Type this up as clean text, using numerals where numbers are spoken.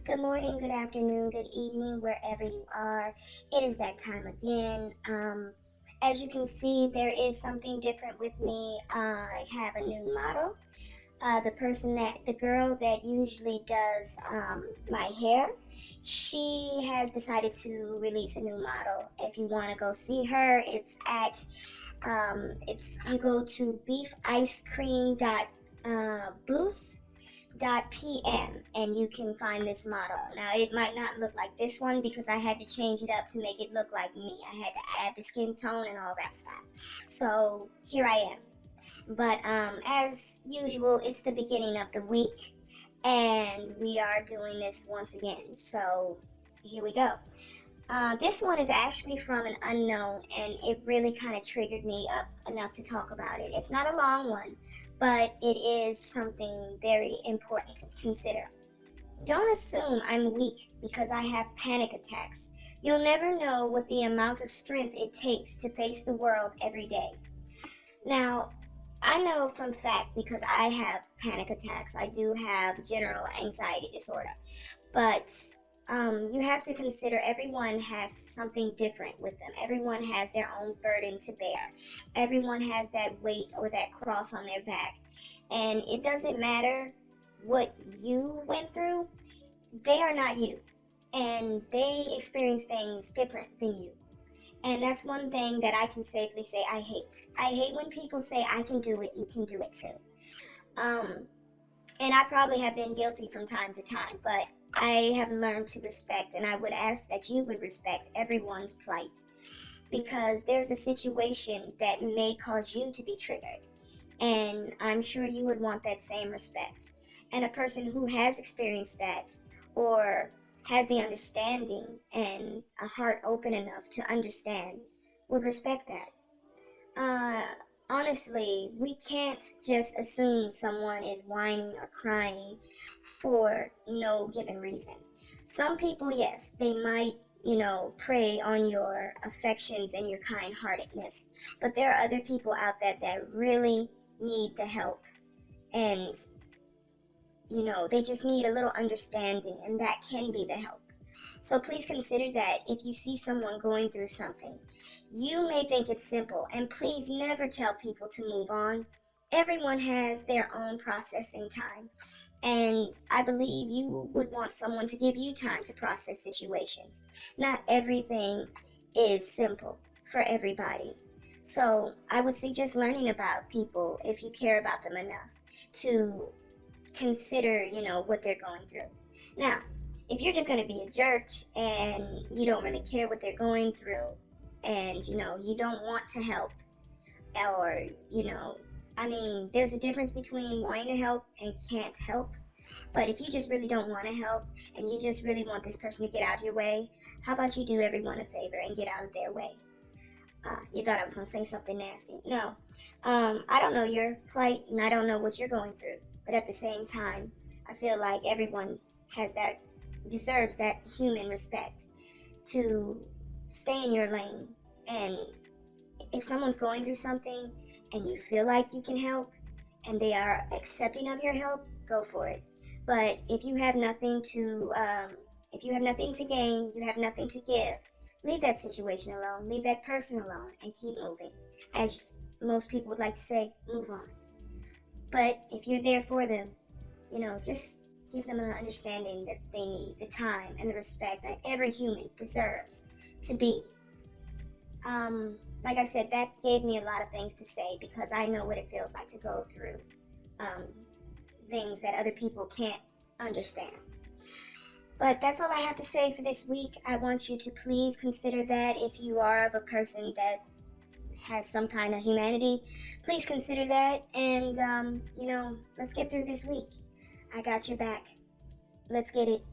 Good morning, good afternoon, good evening, wherever you are. It is that time again. As you can see, there is something different with me. I have a new model. The girl that usually does my hair, she has decided to release a new model. If you want to go see her, you go to beeficecream.booth.pm and you can find this model. Now it might not look like this one because I had to change it up to make it look like me. I had to add the skin tone and all that stuff. So here I am. But as usual, it's the beginning of the week and we are doing this once again. So here we go. This one is actually from an unknown, and it really kind of triggered me up enough to talk about it. It's not a long one, but it is something very important to consider. Don't assume I'm weak because I have panic attacks. You'll never know what the amount of strength it takes to face the world every day. Now, I know from fact because I have panic attacks. I do have general anxiety disorder. But you have to consider everyone has something different with them. Everyone has their own burden to bear. Everyone has that weight or that cross on their back. And it doesn't matter what you went through, they are not you. And they experience things different than you. And that's one thing that I can safely say I hate. I hate when people say, I can do it, you can do it too. Um, and I probably have been guilty from time to time, but I have learned to respect, and I would ask that you would respect everyone's plight because there's a situation that may cause you to be triggered, and I'm sure you would want that same respect. And a person who has experienced that or has the understanding and a heart open enough to understand would respect that. Uh, Honestly, we can't just assume someone is whining or crying for no given reason. Some people, yes, they might, prey on your affections and your kind heartedness. But there are other people out there that really need the help. And, they just need a little understanding, and that can be the help. So please consider that if you see someone going through something, you may think it's simple, and please never tell people to move on. Everyone has their own processing time, and I believe you would want someone to give you time to process situations. Not everything is simple for everybody. So I would suggest learning about people if you care about them enough to consider, what they're going through. Now, if you're just going to be a jerk and you don't really care what they're going through and, you don't want to help or, there's a difference between wanting to help and can't help. But if you just really don't want to help and you just really want this person to get out of your way, how about you do everyone a favor and get out of their way? You thought I was going to say something nasty. No. I don't know your plight and I don't know what you're going through. But at the same time, I feel like everyone deserves that human respect to stay in your lane. And if someone's going through something and you feel like you can help and they are accepting of your help, go for it. But if you have nothing to gain, you have nothing to give, leave that situation alone, leave that person alone, and keep moving. As most people would like to say, move on. But if you're there for them, just give them an understanding that they need the time and the respect that every human deserves to be. Like I said, that gave me a lot of things to say because I know what it feels like to go through um, things that other people can't understand. But that's all I have to say for this week. I want you to please consider that if you are of a person that has some kind of humanity, please consider that. And, let's get through this week. I got your back. Let's get it.